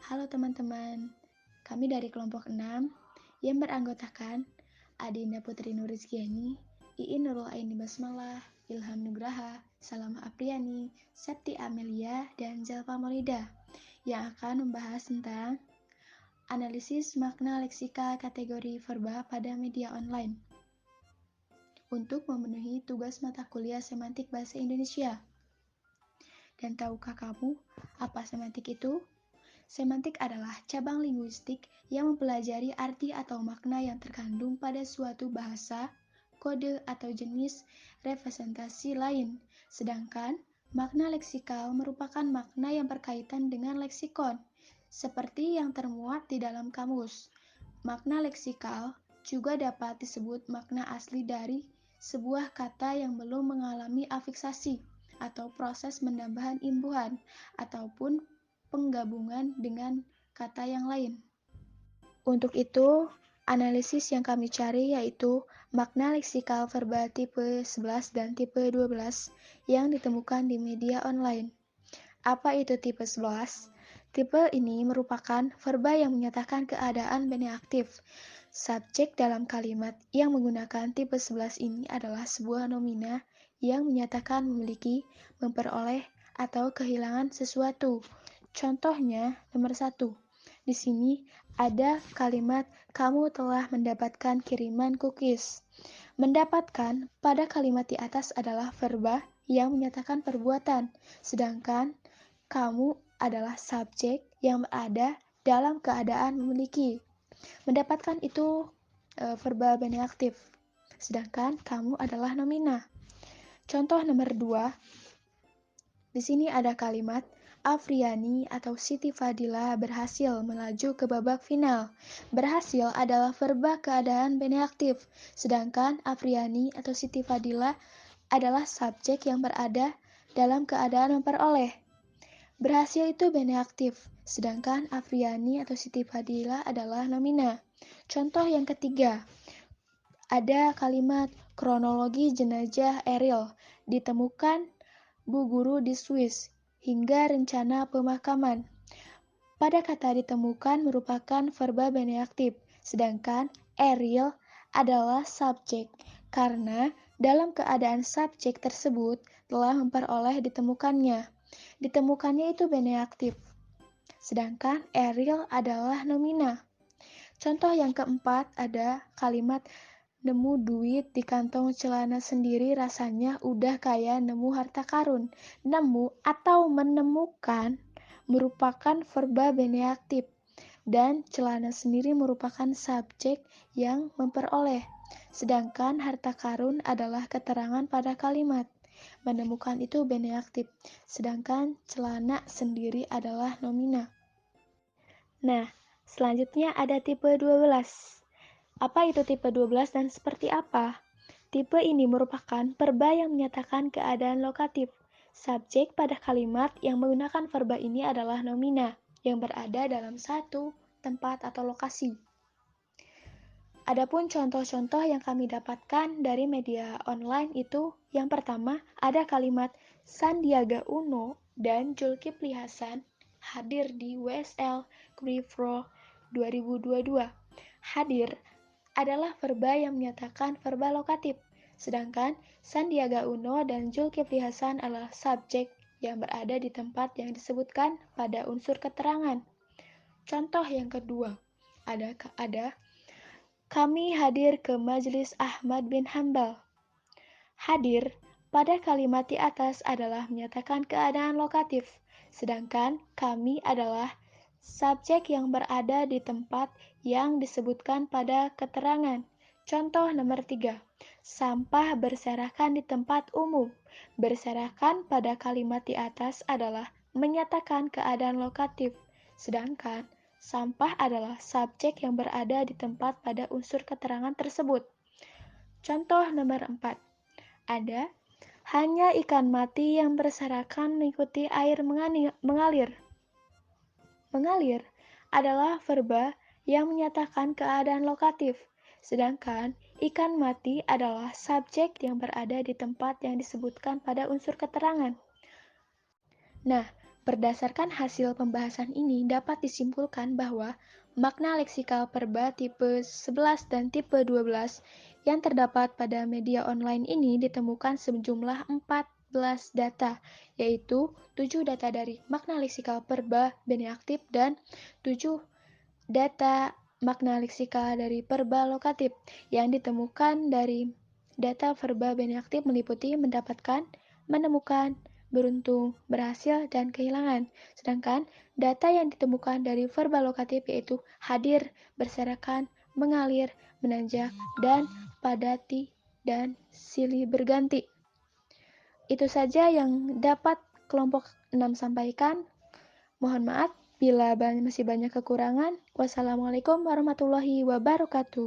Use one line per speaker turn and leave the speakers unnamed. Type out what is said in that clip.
Halo teman-teman, kami dari kelompok 6 yang beranggotakan Adinda Putri Nurizkiani, Iin Nurul Aini Basmalah, Ilham Nugraha, Salamah Apriani, Septi Amelia, dan Zelva Maulida yang akan membahas tentang analisis makna leksika kategori verba pada media online untuk memenuhi tugas mata kuliah semantik bahasa Indonesia. Dan tahukah kamu apa semantik itu? Semantik adalah cabang linguistik yang mempelajari arti atau makna yang terkandung pada suatu bahasa, kode, atau jenis representasi lain. Sedangkan makna leksikal merupakan makna yang berkaitan dengan leksikon, seperti yang termuat di dalam kamus. Makna leksikal juga dapat disebut makna asli dari sebuah kata yang belum mengalami afiksasi atau proses menambahkan imbuhan ataupun penggabungan dengan kata yang lain. Untuk itu, analisis yang kami cari yaitu makna leksikal verba tipe 11 dan tipe 12 yang ditemukan di media online. Apa itu tipe 11? Tipe ini merupakan verba yang menyatakan keadaan bene aktif. Subjek dalam kalimat yang menggunakan tipe 11 ini adalah sebuah nomina yang menyatakan memiliki, memperoleh, atau kehilangan sesuatu. Contohnya, nomor 1. Di sini ada kalimat kamu telah mendapatkan kiriman cookies. Mendapatkan pada kalimat di atas adalah verba yang menyatakan perbuatan, sedangkan kamu adalah subjek yang berada dalam keadaan memiliki. Mendapatkan itu verba bene aktif, sedangkan kamu adalah nomina. Contoh nomor 2, di sini ada kalimat Afriani atau Siti Fadila berhasil melaju ke babak final. Berhasil adalah verba keadaan bene aktif, sedangkan Afriani atau Siti Fadila adalah subjek yang berada dalam keadaan memperoleh. Berhasil itu bene aktif, sedangkan Afriani atau Siti Fadila adalah nomina. Contoh yang ketiga, ada kalimat kronologi jenazah Eril ditemukan Bu Guru di Swiss hingga rencana pemakaman. Pada kata ditemukan merupakan verba bene aktif, sedangkan Eril adalah subjek karena dalam keadaan subjek tersebut telah memperoleh ditemukannya. Ditemukannya itu bene aktif, sedangkan Eril adalah nomina. Contoh yang keempat ada kalimat nemu duit di kantong celana sendiri rasanya udah kayak nemu harta karun. Nemu atau menemukan merupakan verba bene aktif dan celana sendiri merupakan subjek yang memperoleh. Sedangkan harta karun adalah keterangan pada kalimat. Menemukan itu bene aktif, sedangkan celana sendiri adalah nomina. Nah, selanjutnya ada tipe 12. Apa itu tipe 12 dan seperti apa? Tipe ini merupakan verba yang menyatakan keadaan lokatif. Subjek pada kalimat yang menggunakan verba ini adalah nomina yang berada dalam satu tempat atau lokasi. Adapun contoh-contoh yang kami dapatkan dari media online itu, yang pertama ada kalimat Sandiaga Uno dan Zulkifli Hasan hadir di WSL Krifro 2022. Hadir adalah verba yang menyatakan verba lokatif, sedangkan Sandiaga Uno dan Zulkifli Hasan adalah subjek yang berada di tempat yang disebutkan pada unsur keterangan. Contoh yang kedua, ada kami hadir ke majelis Ahmad bin Hanbal. Hadir pada kalimat di atas adalah menyatakan keadaan lokatif, sedangkan kami adalah subjek yang berada di tempat yang disebutkan pada keterangan. Contoh nomor 3, sampah berserakan di tempat umum. Berserakan pada kalimat di atas adalah menyatakan keadaan lokatif, sedangkan sampah adalah subjek yang berada di tempat pada unsur keterangan tersebut. Contoh nomor 4, ada hanya ikan mati yang berserakan mengikuti air mengalir. Mengalir adalah verba yang menyatakan keadaan lokatif, sedangkan ikan mati adalah subjek yang berada di tempat yang disebutkan pada unsur keterangan. Nah, Berdasarkan hasil pembahasan ini dapat disimpulkan bahwa makna leksikal perba tipe 11 dan tipe 12 yang terdapat pada media online ini ditemukan sejumlah 14 data, yaitu 7 data dari makna leksikal perba bene aktif dan 7 data makna leksikal dari perba lokatif yang ditemukan dari data verba bene aktif meliputi mendapatkan, menemukan, beruntung, berhasil, dan kehilangan. Sedangkan data yang ditemukan dari verba lokatif yaitu hadir, berserakan, mengalir, menanjak, dan padati, dan silih berganti. Itu saja yang dapat kelompok 6 sampaikan. Mohon maaf bila masih banyak kekurangan. Wassalamualaikum warahmatullahi wabarakatuh.